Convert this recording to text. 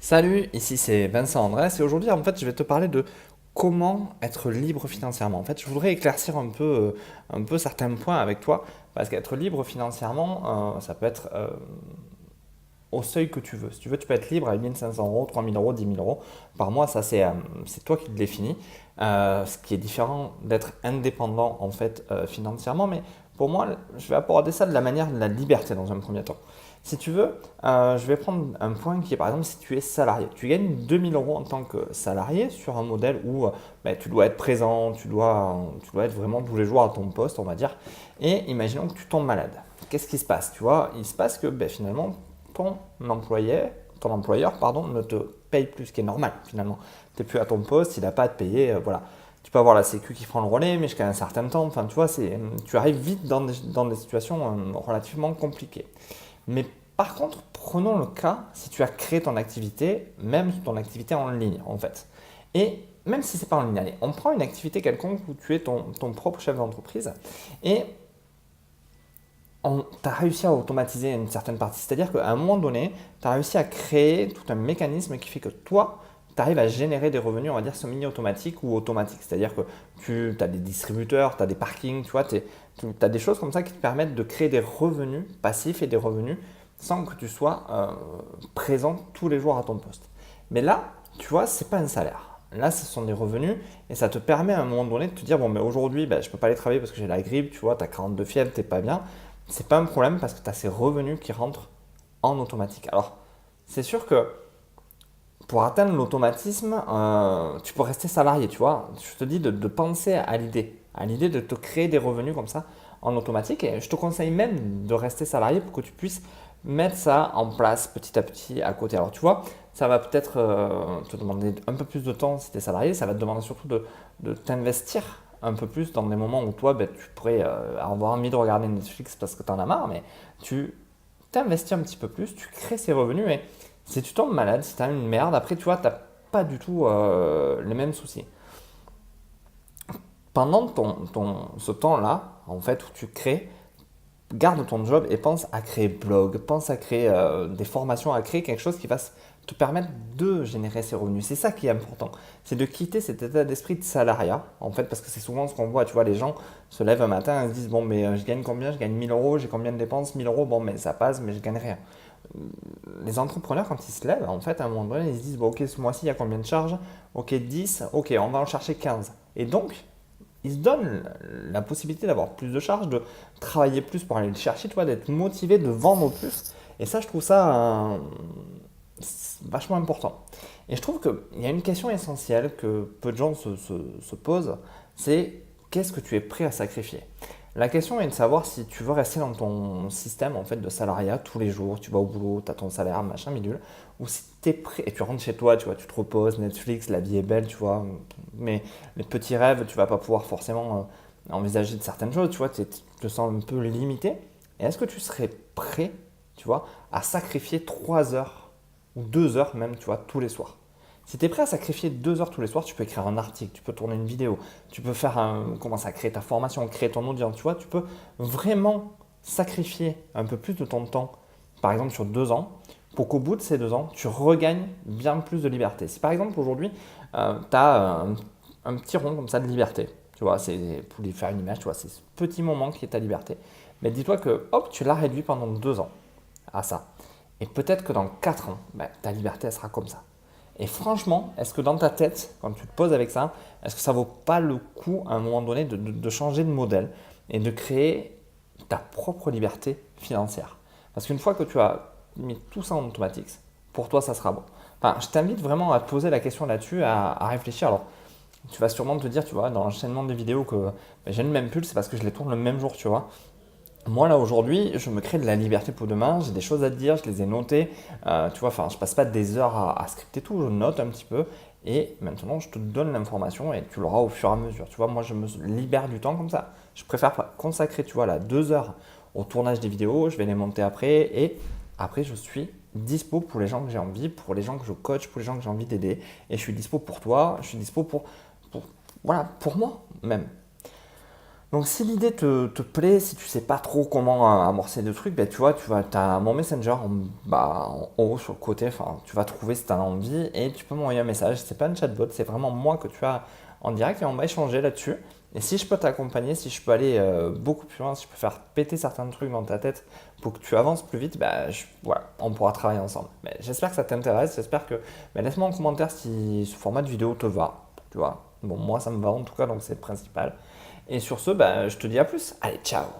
Salut, ici c'est Vincent Andrès et aujourd'hui en fait je vais te parler de comment être libre financièrement. En fait je voudrais éclaircir un peu certains points avec toi parce qu'être libre financièrement ça peut être au seuil que tu veux. Si tu veux tu peux être libre à 1500 euros, 3000 euros, 10 000 euros par mois, ça c'est toi qui le définis. Ce qui est différent d'être indépendant en fait financièrement, mais pour moi je vais aborder ça de la manière de la liberté dans un premier temps. Si tu veux, je vais prendre un point qui est par exemple si tu es salarié. Tu gagnes 2000 euros en tant que salarié sur un modèle où ben, tu dois être présent, tu dois être vraiment tous les jours à ton poste, on va dire. Et imaginons que tu tombes malade. Qu'est-ce qui se passe? Tu vois, il se passe que ben, finalement, ton ton employeur pardon, ne te paye plus, ce qui est normal finalement. Tu n'es plus à ton poste, il n'a pas à te payer, voilà. Tu peux avoir la sécu qui prend le relais, mais jusqu'à un certain temps, enfin tu vois, tu arrives vite dans des situations relativement compliquées. Mais par contre, prenons le cas si tu as créé ton activité, même ton activité en ligne en fait. Et même si ce n'est pas en ligne, allez, on prend une activité quelconque où tu es ton propre chef d'entreprise et tu as réussi à automatiser une certaine partie. C'est-à-dire qu'à un moment donné, tu as réussi à créer tout un mécanisme qui fait que toi, tu arrives à générer des revenus, on va dire, semi-automatiques ou automatiques. C'est-à-dire que tu as des distributeurs, tu as des parkings, tu vois, tu as des choses comme ça qui te permettent de créer des revenus passifs et des revenus sans que tu sois présent tous les jours à ton poste. Mais là, tu vois, ce n'est pas un salaire. Là, ce sont des revenus et ça te permet à un moment donné de te dire, bon, mais aujourd'hui, ben, je ne peux pas aller travailler parce que j'ai la grippe, tu vois, tu as 42 fièvre, tu n'es pas bien. C'est pas un problème parce que tu as ces revenus qui rentrent en automatique. Alors, c'est sûr que pour atteindre l'automatisme, tu peux rester salarié, tu vois. Je te dis de penser à l'idée de te créer des revenus comme ça en automatique. Et je te conseille même de rester salarié pour que tu puisses mettre ça en place petit à petit à côté. Alors, tu vois, ça va peut-être te demander un peu plus de temps si tu es salarié. Ça va te demander surtout de t'investir un peu plus dans des moments où toi, ben, tu pourrais avoir envie de regarder Netflix parce que tu en as marre, mais tu t'investis un petit peu plus, tu crées ces revenus et si tu tombes malade, si tu as une merde, après tu vois, tu n'as pas du tout les mêmes soucis. Pendant ce temps-là, en fait, où tu crées, garde ton job et pense à créer blog, pense à créer des formations, à créer quelque chose qui va te permettre de générer ces revenus. C'est ça qui est important. C'est de quitter cet état d'esprit de salariat, en fait, parce que c'est souvent ce qu'on voit. Tu vois, les gens se lèvent un matin et se disent, bon, mais je gagne combien? Je gagne 1000 euros, j'ai combien de dépenses? 1000 euros, bon, mais ça passe, mais je gagne rien. Les entrepreneurs, quand ils se lèvent, en fait, à un moment donné, ils se disent, bon, ok, ce mois-ci, il y a combien de charges? Ok, 10, ok, on va en chercher 15. Et donc, ils se donnent la possibilité d'avoir plus de charges, de travailler plus pour aller le chercher, tu vois, d'être motivé, de vendre plus. Et ça, je trouve ça vachement important. Et je trouve qu'il y a une question essentielle que peu de gens se posent, c'est qu'est-ce que tu es prêt à sacrifier? La question est de savoir si tu veux rester dans ton système en fait, de salariat tous les jours, tu vas au boulot, tu as ton salaire, machin, bidule, ou si tu es prêt et tu rentres chez toi, tu vois, tu te reposes, Netflix, la vie est belle, tu vois, mais les petits rêves, tu vas pas pouvoir forcément envisager de certaines choses, tu vois, tu te sens un peu limité. Et est-ce que tu serais prêt, tu vois, à sacrifier 3 heures ou 2 heures même, tu vois, tous les soirs? Si tu es prêt à sacrifier 2 heures tous les soirs, tu peux écrire un article, tu peux tourner une vidéo, tu peux commencer à créer ta formation, créer ton audience, tu vois, tu peux vraiment sacrifier un peu plus de ton temps, par exemple sur 2 ans, pour qu'au bout de ces 2 ans, tu regagnes bien plus de liberté. Si par exemple aujourd'hui, tu as un petit rond comme ça de liberté, tu vois, c'est pour lui faire une image, tu vois, c'est ce petit moment qui est ta liberté. Mais dis-toi que hop, tu l'as réduit pendant 2 ans à ça. Et peut-être que dans 4 ans, ben, ta liberté, elle sera comme ça. Et franchement, est-ce que dans ta tête, quand tu te poses avec ça, est-ce que ça vaut pas le coup à un moment donné de changer de modèle et de créer ta propre liberté financière? Parce qu'une fois que tu as mis tout ça en automatique, pour toi, ça sera bon. Enfin, je t'invite vraiment à te poser la question là-dessus, à réfléchir. Alors, tu vas sûrement te dire, tu vois, dans l'enchaînement des vidéos que ben, j'ai le même pull, c'est parce que je les tourne le même jour, tu vois. Moi, là, aujourd'hui, je me crée de la liberté pour demain. J'ai des choses à te dire, je les ai notées. Tu vois, enfin, je passe pas des heures à scripter tout, je note un petit peu. Et maintenant, je te donne l'information et tu l'auras au fur et à mesure. Tu vois, moi, je me libère du temps comme ça. Je préfère consacrer, tu vois, là, 2 heures au tournage des vidéos. Je vais les monter après. Et après, je suis dispo pour les gens que j'ai envie, pour les gens que je coach, pour les gens que j'ai envie d'aider. Et je suis dispo pour toi, je suis dispo pour voilà, pour moi même. Donc si l'idée te plaît, si tu sais pas trop comment amorcer le truc, ben, tu vois, t'as mon Messenger en haut sur le côté, enfin, tu vas trouver si tu as envie et tu peux m'envoyer un message. C'est pas un chatbot, c'est vraiment moi que tu as en direct et on va échanger là-dessus. Et si je peux t'accompagner, si je peux aller beaucoup plus loin, si je peux faire péter certains trucs dans ta tête pour que tu avances plus vite, voilà, on pourra travailler ensemble. Mais j'espère que ça t'intéresse, j'espère que... Mais laisse-moi en commentaire si ce format de vidéo te va, tu vois. Bon, moi ça me va en tout cas, donc c'est le principal. Et sur ce, je te dis à plus. Allez, ciao!